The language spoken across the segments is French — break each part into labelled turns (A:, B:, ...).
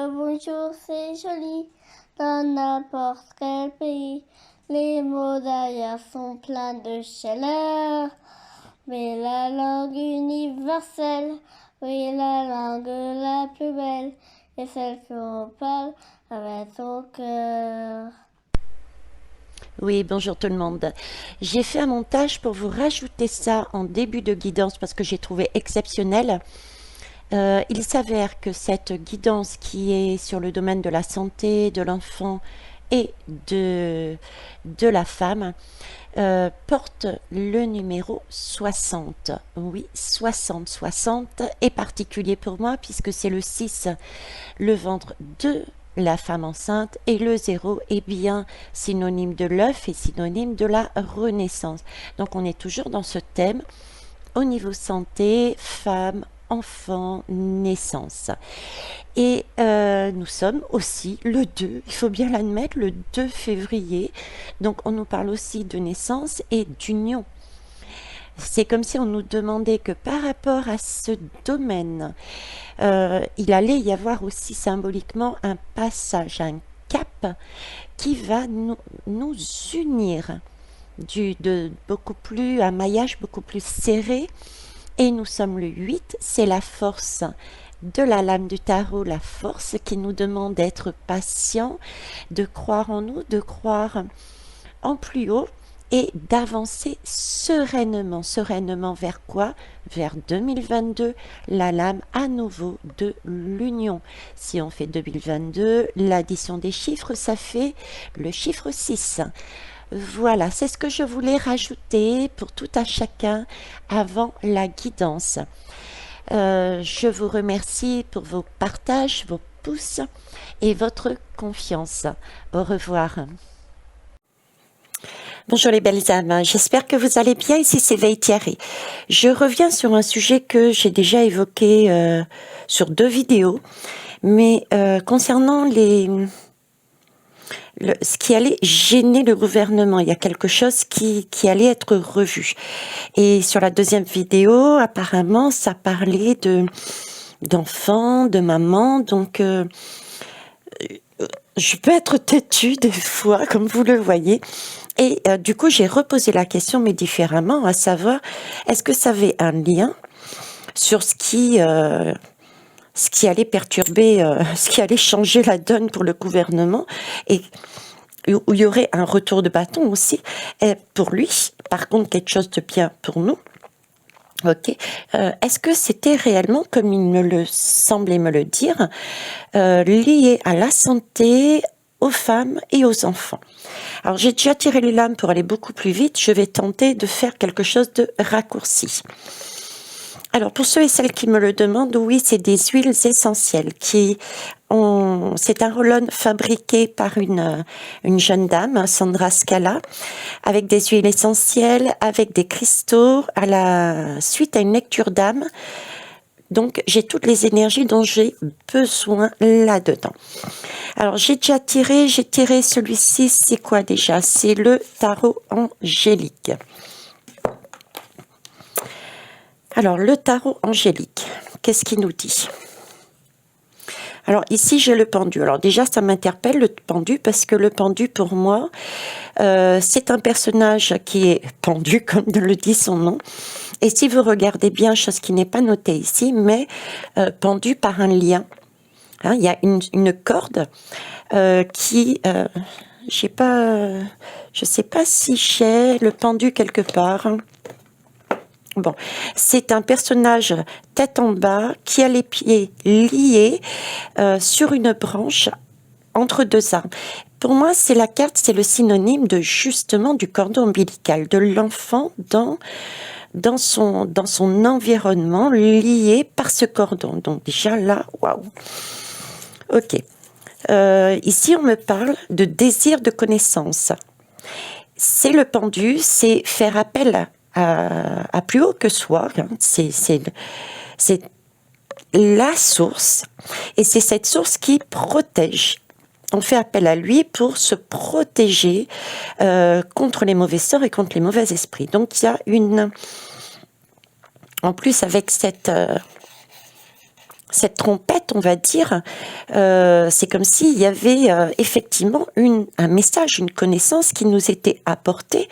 A: bonjour, c'est joli. Dans n'importe quel pays, les mots d'ailleurs sont pleins de chaleur. Mais la langue universelle, oui, la langue la plus belle, est celle qu'on parle avec son cœur.
B: Oui, bonjour tout le monde. J'ai fait un montage pour vous rajouter ça en début de guidance parce que j'ai trouvé exceptionnel. Il s'avère que cette guidance qui est sur le domaine de la santé, de l'enfant et de la femme porte le numéro 60. Oui, 60 est particulier pour moi puisque c'est le 6, le ventre de la femme enceinte, et le 0 est bien synonyme de l'œuf et synonyme de la renaissance. Donc on est toujours dans ce thème au niveau santé, femme, enfant, naissance. Et nous sommes aussi le 2, il faut bien l'admettre, le 2 février. Donc on nous parle aussi de naissance et d'union. C'est comme si on nous demandait que par rapport à ce domaine, il allait y avoir aussi symboliquement un passage, un cap qui va nous unir de beaucoup plus, un maillage beaucoup plus serré. Et nous sommes le 8, c'est la force de la lame du tarot, la force qui nous demande d'être patient, de croire en nous, de croire en plus haut et d'avancer sereinement. Sereinement vers quoi? Vers 2022, la lame à nouveau de l'union. Si on fait 2022, l'addition des chiffres, ça fait le chiffre 6. Voilà, c'est ce que je voulais rajouter pour tout à chacun avant la guidance. Je vous remercie pour vos partages, vos pouces et votre confiance. Au revoir. Bonjour les belles âmes, j'espère que vous allez bien, ici c'est Veille Thierry. Je reviens sur un sujet que j'ai déjà évoqué sur 2 vidéos, mais concernant ce qui allait gêner le gouvernement, il y a quelque chose qui allait être revu. Et sur la 2e vidéo, apparemment, ça parlait d'enfants, de maman, donc je peux être têtue des fois, comme vous le voyez. Et du coup, j'ai reposé la question, mais différemment, à savoir, est-ce que ça avait un lien sur ce qui allait perturber, ce qui allait changer la donne pour le gouvernement, et où il y aurait un retour de bâton aussi, et pour lui, par contre, quelque chose de bien pour nous. Ok. Est-ce que c'était réellement, comme il me le semblait me le dire, lié à la santé, aux femmes et aux enfants? Alors j'ai déjà tiré les lames pour aller beaucoup plus vite, je vais tenter de faire quelque chose de raccourci. Alors pour ceux et celles qui me le demandent, oui, c'est des huiles essentielles c'est un roll-on fabriqué par une jeune dame, Sandra Scala, avec des huiles essentielles, avec des cristaux, à la suite à une lecture d'âme. Donc j'ai toutes les énergies dont j'ai besoin là-dedans. Alors j'ai tiré celui-ci, c'est quoi déjà? C'est le tarot angélique. Alors le tarot angélique, qu'est-ce qu'il nous dit? Alors ici j'ai le pendu. Alors déjà ça m'interpelle le pendu parce que le pendu pour moi c'est un personnage qui est pendu comme le dit son nom. Et si vous regardez bien, chose qui n'est pas notée ici, mais pendu par un lien. Hein, il y a une corde qui, je sais pas si j'ai le pendu quelque part. Bon, c'est un personnage tête en bas qui a les pieds liés sur une branche entre 2 arbres. Pour moi, c'est le synonyme de justement du cordon ombilical, de l'enfant dans son environnement lié par ce cordon. Donc déjà là, waouh. Ok. Ici, on me parle de désir de connaissance. C'est le pendu, c'est faire appel à plus haut que soi. Hein. C'est la source, et c'est cette source qui protège. On fait appel à lui pour se protéger contre les mauvais sorts et contre les mauvais esprits. Donc il y a cette trompette, on va dire, c'est comme s'il y avait effectivement un message, une connaissance qui nous était apportée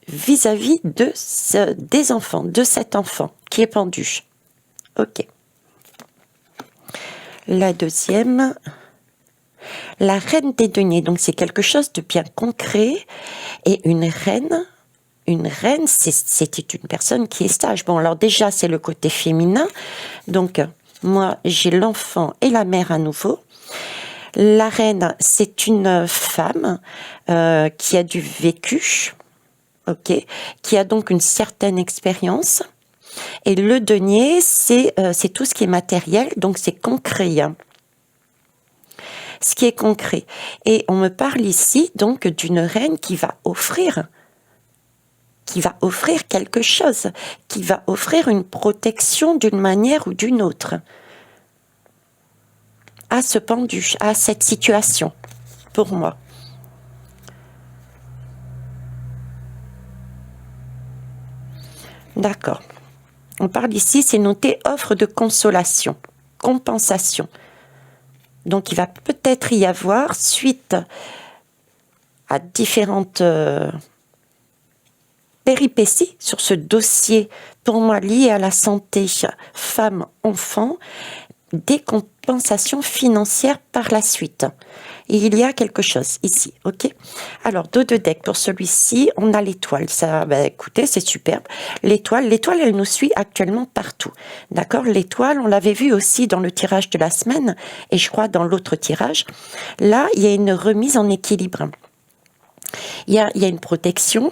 B: vis-à-vis des enfants, de cet enfant qui est pendu. Ok. La deuxième, la reine des deniers. Donc c'est quelque chose de bien concret. Et une reine, c'était une personne qui est sage. Bon, alors déjà, c'est le côté féminin. Donc, moi, j'ai l'enfant et la mère à nouveau. La reine, c'est une femme qui a du vécu, ok, qui a donc une certaine expérience. Et le denier, c'est tout ce qui est matériel, donc c'est concret. Hein. Ce qui est concret. Et on me parle ici donc d'une reine qui va offrir quelque chose, qui va offrir une protection d'une manière ou d'une autre à ce pendu, à cette situation, pour moi. D'accord. On parle ici, c'est noté offre de consolation, compensation. Donc il va peut-être y avoir, suite à différentes péripéties sur ce dossier, pour moi lié à la santé femme-enfant, des compensations financières par la suite. Et il y a quelque chose ici, ok. Alors, dos de deck, pour celui-ci, on a l'étoile. Ça, écoutez, c'est superbe. L'étoile, elle nous suit actuellement partout. D'accord. L'étoile, on l'avait vu aussi dans le tirage de la semaine, et je crois dans l'autre tirage. Là, il y a une remise en équilibre. Il y a une protection.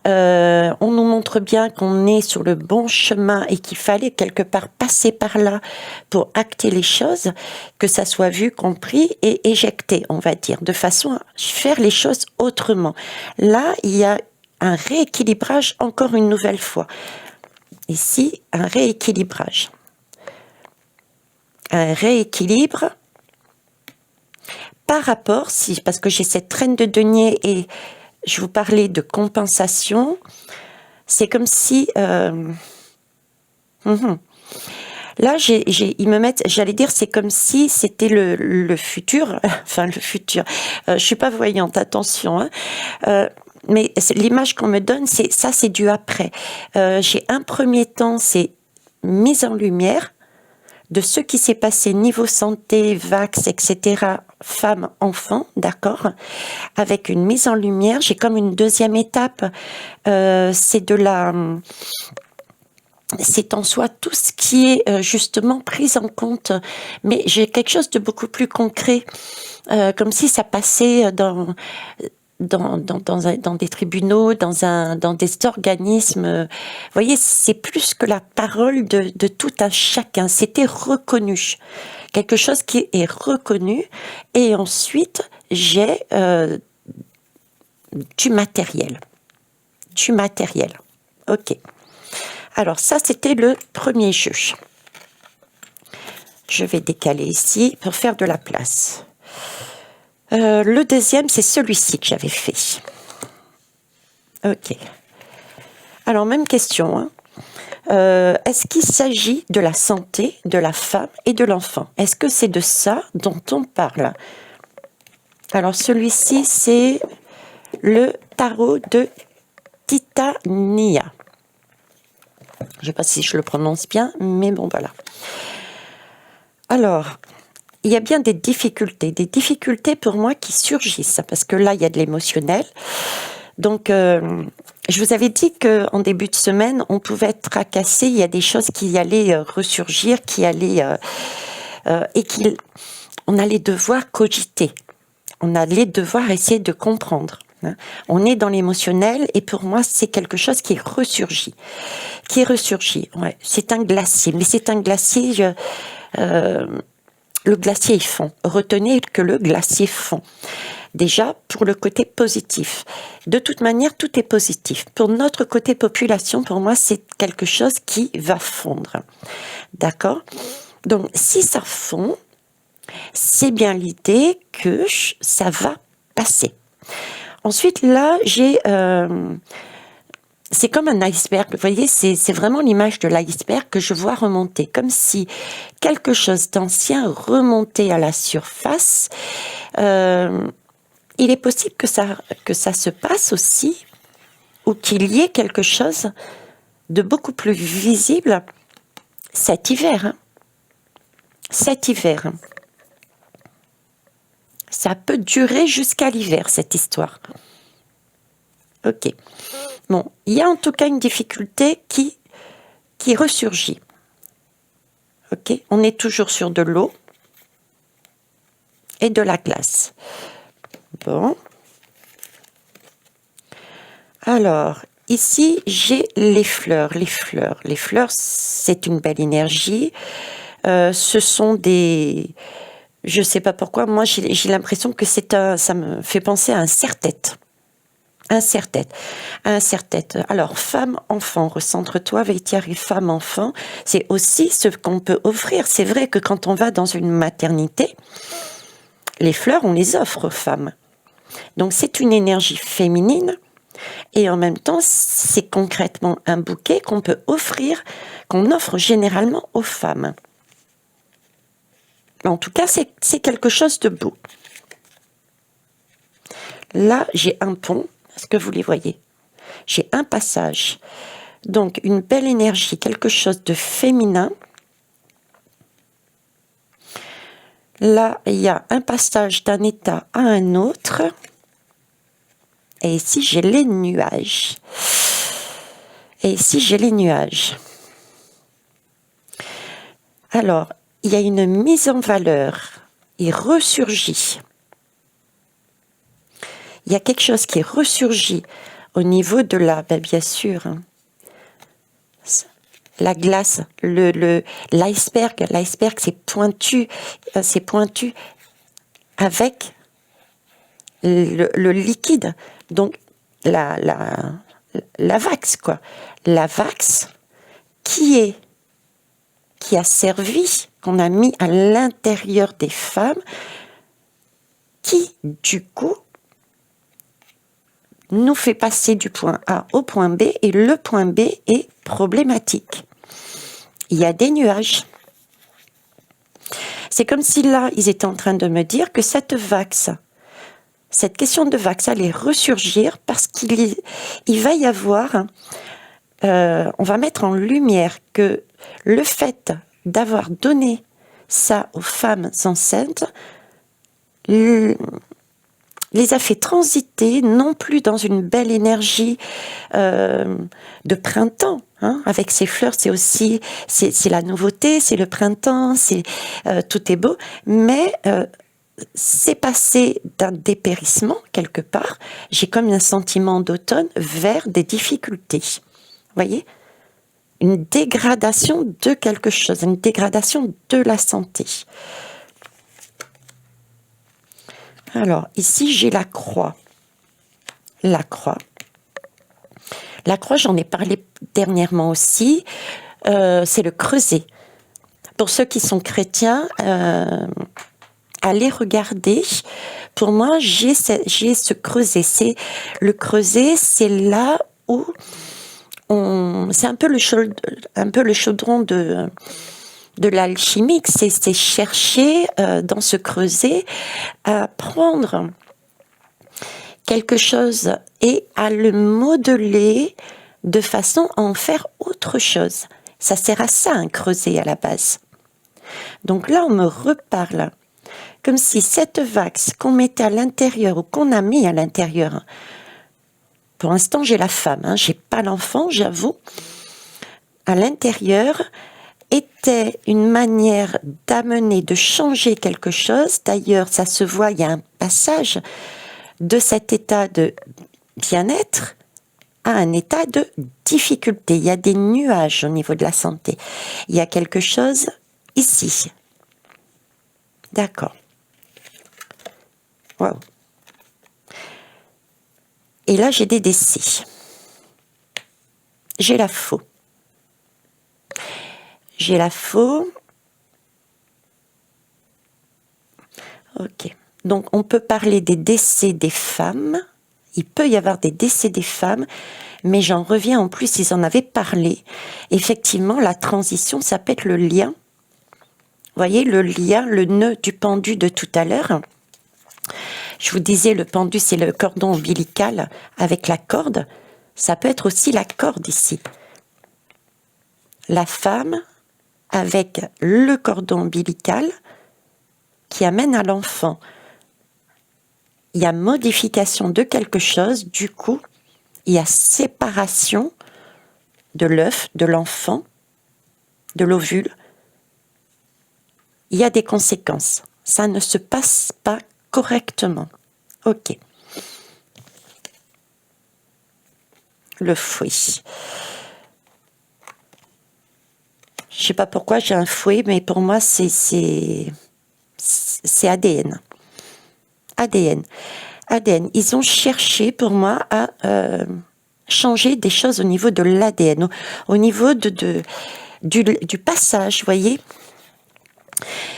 B: On nous montre bien qu'on est sur le bon chemin et qu'il fallait quelque part passer par là pour acter les choses, que ça soit vu, compris et éjecté, on va dire, de façon à faire les choses autrement. Là, il y a un rééquilibrage encore une nouvelle fois. Ici, un rééquilibrage. Un rééquilibre par rapport, parce que j'ai cette reine de denier et je vous parlais de compensation, c'est comme si... Là, ils me mettent, j'allais dire, c'est comme si c'était le futur, enfin le futur. Je suis pas voyante, attention. Hein. Mais l'image qu'on me donne, c'est du après. J'ai un premier temps, c'est mise en lumière de ce qui s'est passé niveau santé, vax, etc., femmes, enfants, d'accord, avec une mise en lumière. J'ai comme une deuxième étape, c'est en soi tout ce qui est justement pris en compte, mais j'ai quelque chose de beaucoup plus concret, comme si ça passait dans des tribunaux, dans des organismes. Vous voyez, c'est plus que la parole de tout un chacun. C'était reconnu. Quelque chose qui est reconnu. Et ensuite, j'ai du matériel. Du matériel. Ok. Alors, ça, c'était le premier jeu. Je vais décaler ici pour faire de la place. Le deuxième, c'est celui-ci que j'avais fait. Ok. Alors, même question. Hein. Est-ce qu'il s'agit de la santé de la femme et de l'enfant? Est-ce que c'est de ça dont on parle? Alors, celui-ci, c'est le tarot de Titania. Je ne sais pas si je le prononce bien, mais bon, voilà. Alors... il y a bien des difficultés pour moi qui surgissent, parce que là, il y a de l'émotionnel. Donc, je vous avais dit qu'en début de semaine, on pouvait être tracassé, il y a des choses qui allaient ressurgir, qui allaient... et qu'on allait devoir cogiter, on allait devoir essayer de comprendre. Hein. On est dans l'émotionnel, et pour moi, c'est quelque chose qui ressurgit. Ouais. C'est un glacier, mais c'est un glacier... le glacier fond. Retenez que le glacier fond. Déjà, pour le côté positif. De toute manière, tout est positif. Pour notre côté population, pour moi, c'est quelque chose qui va fondre. D'accord? Donc, si ça fond, c'est bien l'idée que ça va passer. Ensuite, là, j'ai c'est comme un iceberg, vous voyez, c'est vraiment l'image de l'iceberg que je vois remonter, comme si quelque chose d'ancien remontait à la surface. Il est possible que ça se passe aussi, ou qu'il y ait quelque chose de beaucoup plus visible cet hiver. Hein. Cet hiver. Ça peut durer jusqu'à l'hiver, cette histoire. Ok. Bon, il y a en tout cas une difficulté qui ressurgit. Ok, on est toujours sur de l'eau et de la glace. Bon. Alors, ici, j'ai les fleurs. Les fleurs, c'est une belle énergie. Ce sont des... Je ne sais pas pourquoi, moi j'ai l'impression que ça me fait penser à un serre-tête. Un serre-tête. Un serre-tête. Alors, femme, enfant, recentre-toi, Vétiari, femme, enfant, c'est aussi ce qu'on peut offrir. C'est vrai que quand on va dans une maternité, les fleurs, on les offre aux femmes. Donc, c'est une énergie féminine et en même temps, c'est concrètement un bouquet qu'on peut offrir, qu'on offre généralement aux femmes. En tout cas, c'est quelque chose de beau. Là, j'ai un pont. Est-ce que vous les voyez? J'ai un passage. Donc, une belle énergie, quelque chose de féminin. Là, il y a un passage d'un état à un autre. Et ici, j'ai les nuages. Et ici, j'ai les nuages. Alors, il y a une mise en valeur. Il ressurgit. Il y a quelque chose qui ressurgit au niveau de bien sûr, hein, la glace, l'iceberg. L'iceberg, c'est pointu avec le liquide. Donc, la wax, quoi. La wax qui a servi, qu'on a mis à l'intérieur des femmes, qui, du coup, nous fait passer du point A au point B, et le point B est problématique. Il y a des nuages. C'est comme si là, ils étaient en train de me dire que cette question de vax allait ressurgir parce qu'il va y avoir, on va mettre en lumière que le fait d'avoir donné ça aux femmes enceintes les a fait transiter non plus dans une belle énergie de printemps. Hein, avec ces fleurs, c'est aussi c'est la nouveauté, c'est le printemps, tout est beau, mais c'est passé d'un dépérissement quelque part. J'ai comme un sentiment d'automne vers des difficultés. Vous voyez, une dégradation de quelque chose, une dégradation de la santé. Alors, ici, j'ai la croix. La croix. La croix, j'en ai parlé dernièrement aussi. C'est le creuset. Pour ceux qui sont chrétiens, allez regarder. Pour moi, j'ai ce creuset. Le creuset, c'est là où c'est un peu le chaudron de l'alchimique, c'est chercher dans ce creuset à prendre quelque chose et à le modeler de façon à en faire autre chose. Ça sert à ça, un creuset à la base. Donc là, on me reparle comme si cette wax qu'on mettait à l'intérieur ou qu'on a mis à l'intérieur, pour l'instant j'ai la femme, hein, j'ai pas l'enfant, j'avoue, à l'intérieur, était une manière d'amener, de changer quelque chose. D'ailleurs, ça se voit, il y a un passage de cet état de bien-être à un état de difficulté. Il y a des nuages au niveau de la santé. Il y a quelque chose ici. D'accord. Wow. Et là, j'ai des décès. J'ai la faux. J'ai la faux. Ok. Donc, on peut parler des décès des femmes. il peut y avoir des décès des femmes, mais j'en reviens en plus, ils en avaient parlé. Effectivement, la transition, ça peut être le lien. Vous voyez, le lien, le nœud du pendu de tout à l'heure. Je vous disais, le pendu, c'est le cordon ombilical avec la corde. Ça peut être aussi la corde ici. La femme avec le cordon ombilical qui amène à l'enfant. Il y a modification de quelque chose, du coup, il y a séparation de l'œuf, de l'enfant, de l'ovule. Il y a des conséquences. Ça ne se passe pas correctement. Ok. Le fouet. Je sais pas pourquoi j'ai un fouet, mais pour moi c'est ADN. ADN. Ils ont cherché pour moi à changer des choses au niveau de l'ADN, au niveau du passage, vous voyez.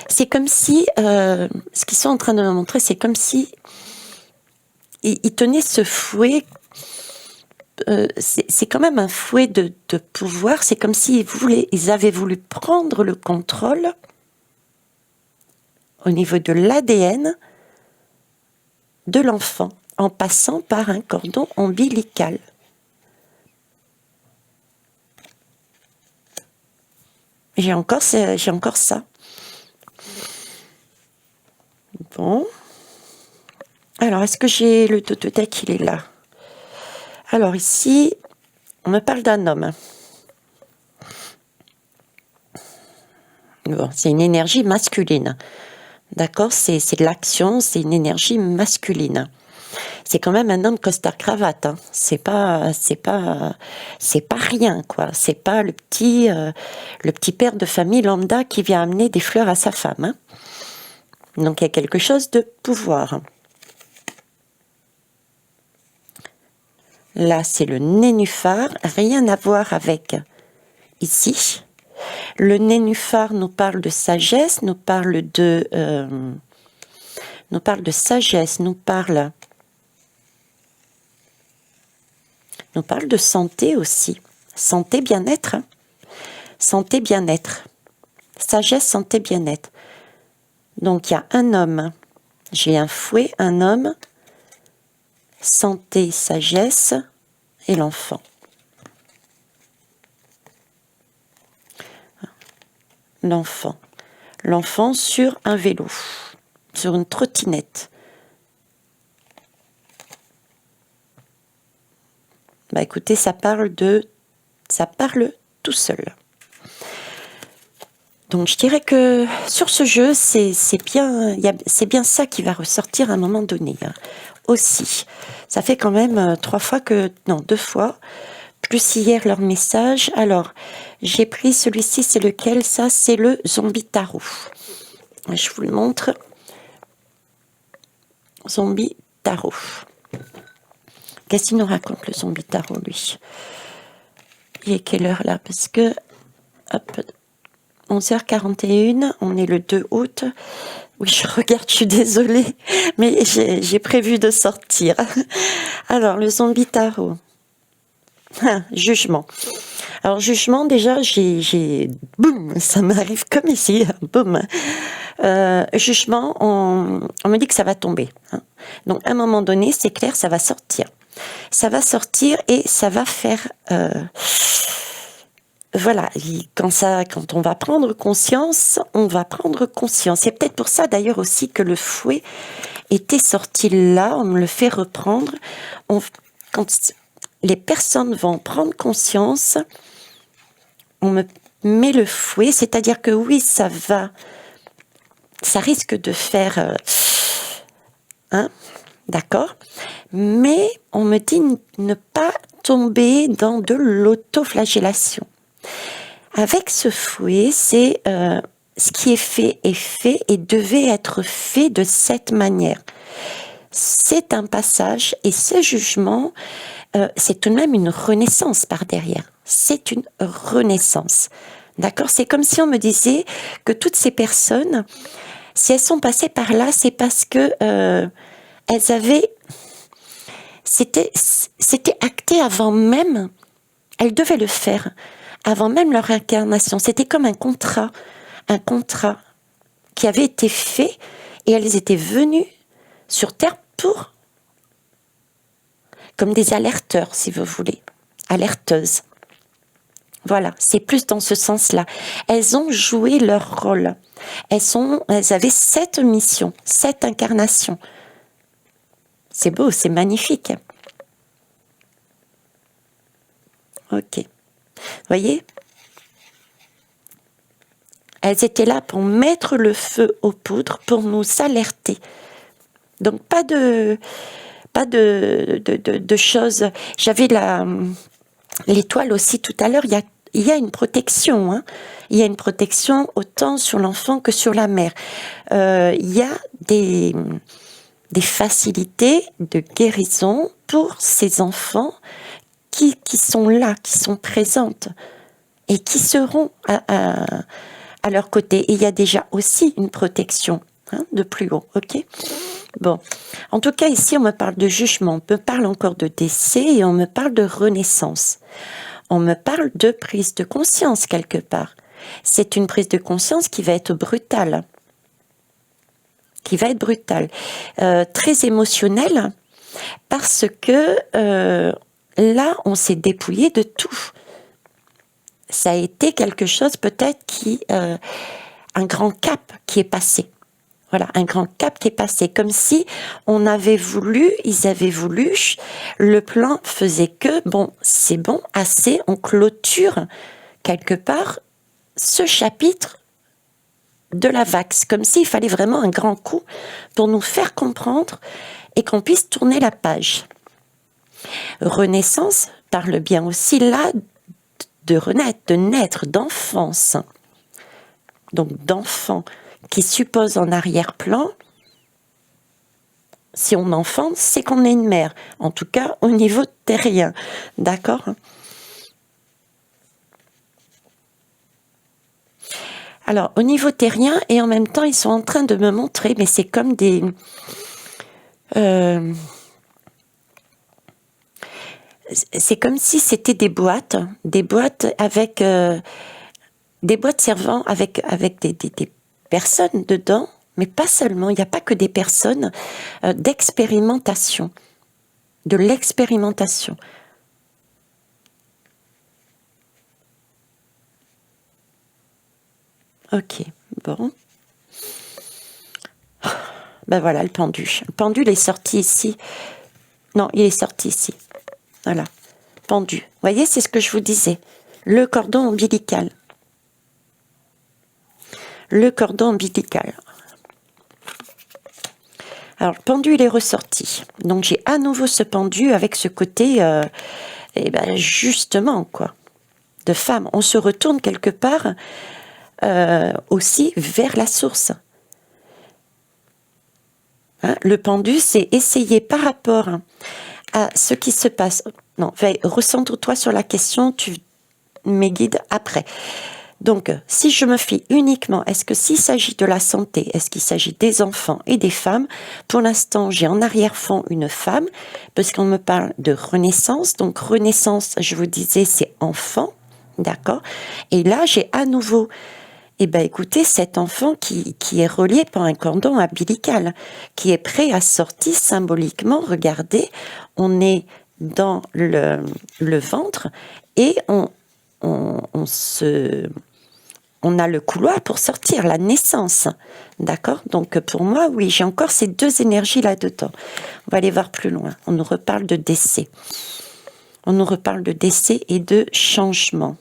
B: C'est comme si, ce qu'ils sont en train de me montrer, c'est comme si ils tenaient ce fouet. C'est quand même un fouet de pouvoir. C'est comme s'ils ils avaient voulu prendre le contrôle au niveau de l'ADN de l'enfant en passant par un cordon ombilical. J'ai encore ça. Bon. Alors, est-ce que j'ai le totodeck? Il est là. Alors ici, on me parle d'un homme. Bon, c'est une énergie masculine. D'accord, c'est de l'action, c'est une énergie masculine. C'est quand même un homme costard-cravate. Hein. C'est pas rien, quoi. C'est pas le petit père de famille lambda qui vient amener des fleurs à sa femme. Hein. Donc il y a quelque chose de pouvoir. Là, c'est le nénuphar, rien à voir avec ici. Le nénuphar nous parle de sagesse, nous parle de sagesse, nous parle de santé aussi. Santé, bien-être. Santé, bien-être. Sagesse, santé, bien-être. Donc, il y a un homme. J'ai un fouet, un homme. Santé, sagesse et l'enfant. L'enfant sur un vélo, sur une trottinette. Bah écoutez, ça parle tout seul. Donc je dirais que sur ce jeu, c'est bien ça qui va ressortir à un moment donné. Hein. Aussi, ça fait quand même 2 fois, plus hier leur message. Alors, j'ai pris celui-ci, c'est lequel? Ça, c'est le zombie tarot. Je vous le montre. Zombie tarot. Qu'est-ce qu'il nous raconte, le zombie tarot, lui? Il est quelle heure, là? Parce que, hop, 11h41, on est le 2 août. Oui, je regarde, je suis désolée, mais j'ai prévu de sortir. Alors, le zombie tarot. Jugement. Alors, jugement, déjà, boum, ça m'arrive comme ici, boum. Jugement, on me dit que ça va tomber. Hein. Donc, à un moment donné, c'est clair, ça va sortir. Ça va sortir et ça va faire... voilà, quand on va prendre conscience, on va prendre conscience. C'est peut-être pour ça d'ailleurs aussi que le fouet était sorti là, on me le fait reprendre. Quand les personnes vont prendre conscience, on me met le fouet, c'est-à-dire que oui, ça risque de faire... d'accord, mais on me dit ne pas tomber dans de l'autoflagellation. Avec ce fouet, c'est ce qui est fait et devait être fait de cette manière. C'est un passage et ce jugement, c'est tout de même une renaissance par derrière. C'est une renaissance. D'accord? C'est comme si on me disait que toutes ces personnes, si elles sont passées par là, c'est parce que elles avaient c'était acté avant même, elles devaient le faire, avant même leur incarnation. C'était comme un contrat qui avait été fait, et elles étaient venues sur Terre pour, comme des alerteurs, si vous voulez, alerteuses. Voilà, c'est plus dans ce sens-là. Elles ont joué leur rôle. Elles avaient 7 missions, 7 incarnations. C'est beau, c'est magnifique. Ok. Vous voyez ? Elles étaient là pour mettre le feu aux poudres, pour nous alerter. Donc pas de choses. J'avais l'étoile aussi tout à l'heure. Il y a une protection. Hein. Il y a une protection autant sur l'enfant que sur la mère. Il y a des facilités de guérison pour ces enfants qui sont là, qui sont présentes et qui seront à leur côté. Et il y a déjà aussi une protection de plus haut. Ok ? Bon. En tout cas, ici, on me parle de jugement, on me parle encore de décès et on me parle de renaissance. On me parle de prise de conscience quelque part. C'est une prise de conscience qui va être brutale. Très émotionnelle, parce que là, on s'est dépouillé de tout. Ça a été quelque chose peut-être un grand cap qui est passé. Voilà, un grand cap qui est passé, comme si ils avaient voulu, le plan faisait que, bon, c'est bon, assez, on clôture quelque part ce chapitre de la Vax, comme s'il fallait vraiment un grand coup pour nous faire comprendre et qu'on puisse tourner la page. Renaissance parle bien aussi là de renaître, de naître, d'enfance. Donc d'enfant qui suppose en arrière-plan, si on enfante, c'est qu'on est une mère, en tout cas au niveau terrien, d'accord ? Alors, au niveau terrien, et en même temps, ils sont en train de me montrer, mais c'est comme c'est comme si c'était des boîtes avec... des boîtes servant avec des personnes dedans, mais pas seulement, il n'y a pas que des personnes, d'expérimentation, de l'expérimentation. Ok, bon. Ben voilà, le pendu. Le pendule est sorti ici. Non, il est sorti ici. Voilà, pendu. Vous voyez, c'est ce que je vous disais. Le cordon ombilical. Le cordon ombilical. Alors, le pendu, il est ressorti. Donc, j'ai à nouveau ce pendu avec ce côté, justement, quoi, de femme. On se retourne quelque part aussi vers la source. Hein, le pendu, c'est essayer par rapport à ce qui se passe. Non, recentre-toi sur la question, tu me guides après. Donc, si je me fie uniquement, est-ce que s'il s'agit de la santé, est-ce qu'il s'agit des enfants et des femmes? Pour l'instant, j'ai en arrière-fond une femme, parce qu'on me parle de renaissance. Donc, renaissance, je vous disais, c'est enfant, d'accord? Et là, j'ai à nouveau, écoutez, cet enfant qui est relié par un cordon ombilical, qui est prêt à sortir symboliquement. Regardez, on est dans le ventre et on a le couloir pour sortir, la naissance, d'accord? Donc pour moi, oui, j'ai encore ces deux énergies là-dedans. On va aller voir plus loin. On nous reparle de décès. On nous reparle de décès et de changement.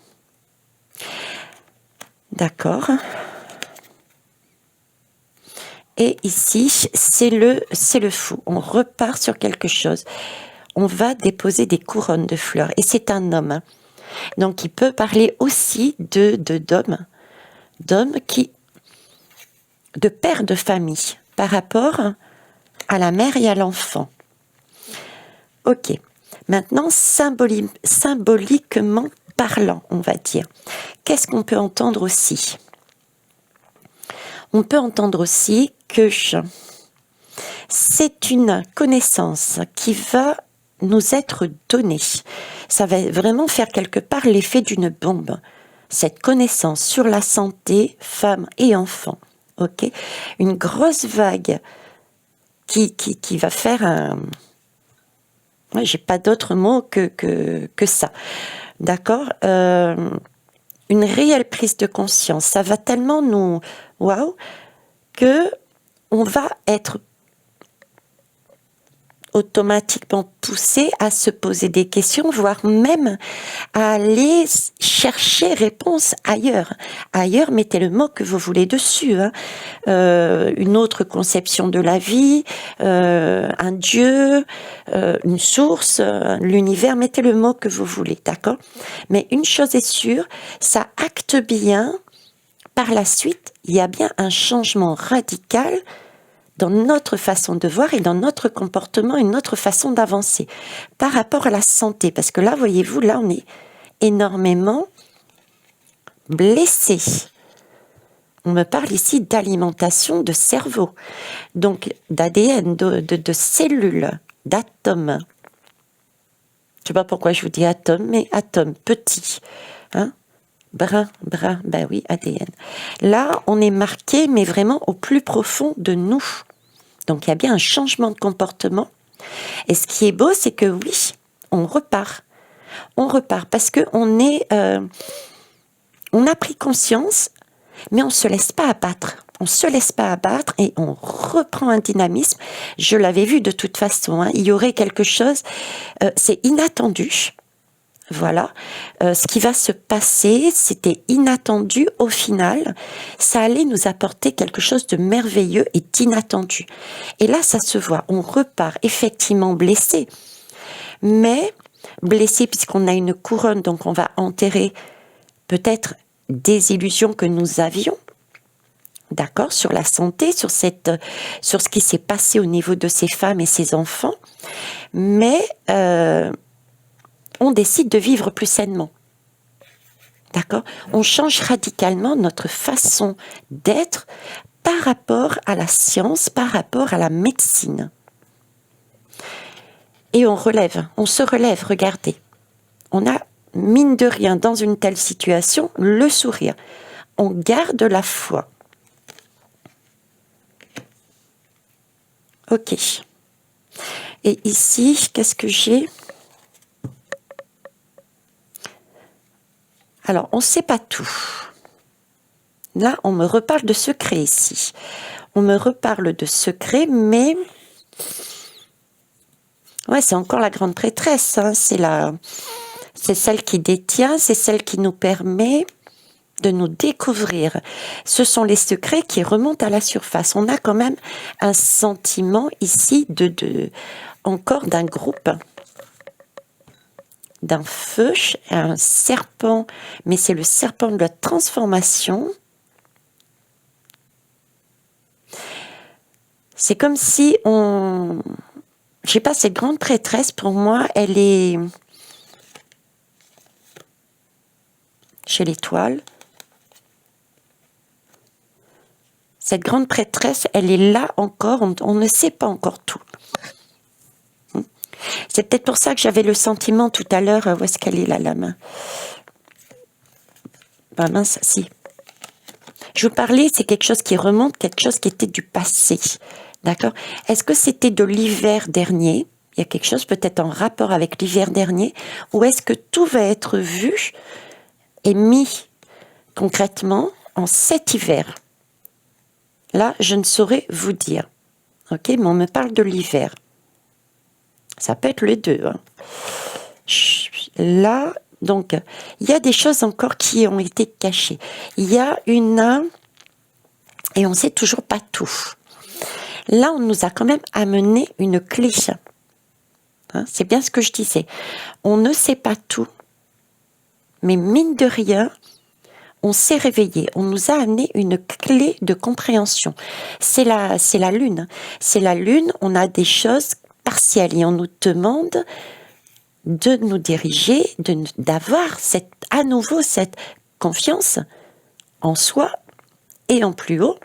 B: D'accord. Et ici, c'est le fou. On repart sur quelque chose. On va déposer des couronnes de fleurs. Et c'est un homme. Donc il peut parler aussi d'hommes de père de famille par rapport à la mère et à l'enfant. Ok. Maintenant, symboliquement parlant, on va dire. Qu'est-ce qu'on peut entendre aussi? On peut entendre aussi que c'est une connaissance qui va nous être donné. Ça va vraiment faire quelque part l'effet d'une bombe. Cette connaissance sur la santé, femmes et enfants. Ok, une grosse vague qui va faire un... Ouais, j'ai pas d'autre mot que ça. D'accord, une réelle prise de conscience. Ça va tellement nous... Waouh, que on va être automatiquement poussé à se poser des questions, voire même à aller chercher réponse ailleurs. Ailleurs, mettez le mot que vous voulez dessus. Hein. Une autre conception de la vie, un Dieu, une source, l'univers, mettez le mot que vous voulez, d'accord? Mais une chose est sûre, ça acte bien, par la suite, il y a bien un changement radical dans notre façon de voir et dans notre comportement et notre façon d'avancer par rapport à la santé. Parce que là, voyez-vous, là, on est énormément blessé. On me parle ici d'alimentation de cerveau, donc d'ADN, de cellules, d'atomes. Je ne sais pas pourquoi je vous dis atomes, mais atomes, petits. Hein, brun, ben oui, ADN. Là, on est marqué, mais vraiment au plus profond de nous. Donc, il y a bien un changement de comportement. Et ce qui est beau, c'est que oui, on repart. On repart parce qu'on est... on a pris conscience, mais on ne se laisse pas abattre. On ne se laisse pas abattre et on reprend un dynamisme. Je l'avais vu de toute façon. Hein, il y aurait quelque chose... c'est inattendu. Voilà, ce qui va se passer, c'était inattendu au final, ça allait nous apporter quelque chose de merveilleux et d'inattendu. Et là, ça se voit, on repart effectivement blessé, mais blessé puisqu'on a une couronne, donc on va enterrer peut-être des illusions que nous avions, d'accord, sur la santé, sur ce qui s'est passé au niveau de ces femmes et ces enfants, mais... on décide de vivre plus sainement. D'accord ? On change radicalement notre façon d'être par rapport à la science, par rapport à la médecine. Et on se relève, regardez. On a, mine de rien, dans une telle situation, le sourire. On garde la foi. Ok. Et ici, qu'est-ce que j'ai ? Alors, on ne sait pas tout. Là, on me reparle de secrets ici. On me reparle de secrets, mais... Ouais, c'est encore la grande prêtresse. Hein. C'est celle qui détient, c'est celle qui nous permet de nous découvrir. Ce sont les secrets qui remontent à la surface. On a quand même un sentiment ici encore d'un groupe, d'un feu, un serpent, mais c'est le serpent de la transformation. C'est comme si je sais pas, cette grande prêtresse, pour moi, elle est chez l'étoile. Cette grande prêtresse, elle est là encore, on ne sait pas encore tout. C'est peut-être pour ça que j'avais le sentiment tout à l'heure, où est-ce qu'elle est là, la main? Ben mince, si. Je vous parlais, c'est quelque chose qui remonte, quelque chose qui était du passé. D'accord? Est-ce que c'était de l'hiver dernier? Il y a quelque chose peut-être en rapport avec l'hiver dernier, ou est-ce que tout va être vu et mis concrètement en cet hiver? Là, je ne saurais vous dire. Ok? Mais on me parle de l'hiver. Ça peut être les deux. Hein. Là, donc, il y a des choses encore qui ont été cachées. Il y a et on ne sait toujours pas tout. Là, on nous a quand même amené une clé. Hein, c'est bien ce que je disais. On ne sait pas tout, mais mine de rien, on s'est réveillé. On nous a amené une clé de compréhension. C'est la lune. C'est la lune, on a des choses partielle et on nous demande de nous diriger, d'avoir à nouveau cette confiance en soi et en plus haut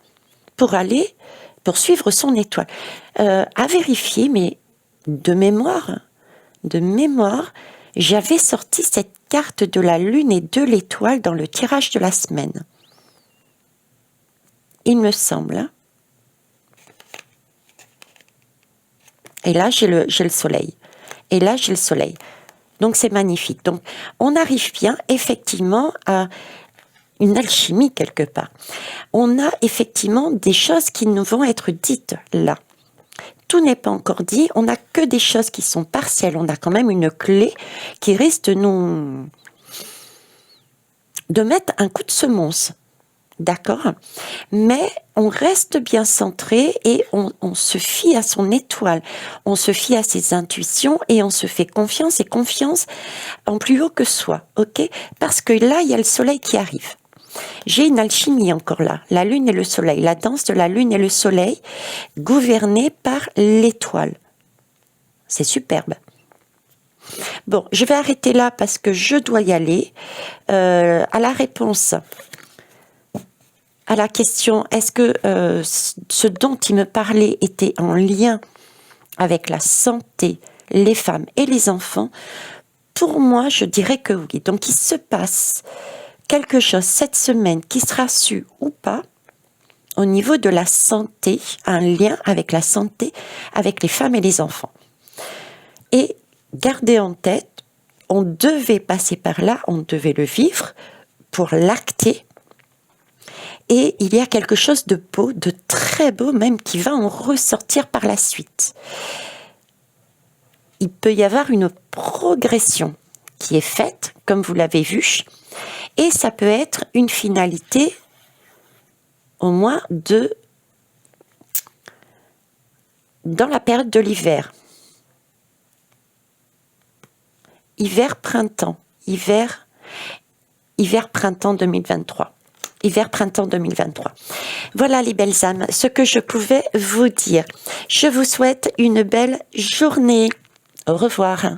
B: pour aller poursuivre son étoile. À vérifier, mais de mémoire, de mémoire, j'avais sorti cette carte de la lune et de l'étoile dans le tirage de la semaine. Il me semble. Hein. Et là, j'ai le soleil. Et là, j'ai le soleil. Donc, c'est magnifique. Donc, on arrive bien, effectivement, à une alchimie quelque part. On a effectivement des choses qui nous vont être dites là. Tout n'est pas encore dit, on n'a que des choses qui sont partielles. On a quand même une clé qui risque de mettre un coup de semonce. D'accord? Mais on reste bien centré et on se fie à son étoile, on se fie à ses intuitions et on se fait confiance et confiance en plus haut que soi, ok? Parce que là, il y a le soleil qui arrive. J'ai une alchimie encore là, la lune et le soleil, la danse de la lune et le soleil, gouvernée par l'étoile. C'est superbe. Bon, je vais arrêter là parce que je dois y aller. À la réponse à la question, est-ce que ce dont il me parlait était en lien avec la santé, les femmes et les enfants, pour moi, je dirais que oui. Donc, il se passe quelque chose cette semaine qui sera su ou pas au niveau de la santé, un lien avec la santé, avec les femmes et les enfants. Et gardez en tête, on devait passer par là, on devait le vivre pour l'acter. Et il y a quelque chose de beau, de très beau même, qui va en ressortir par la suite. Il peut y avoir une progression qui est faite, comme vous l'avez vu, et ça peut être une finalité au moins dans la période de l'hiver. Hiver-printemps. Hiver-printemps 2023. Hiver-printemps 2023. Voilà les belles âmes, ce que je pouvais vous dire. Je vous souhaite une belle journée. Au revoir.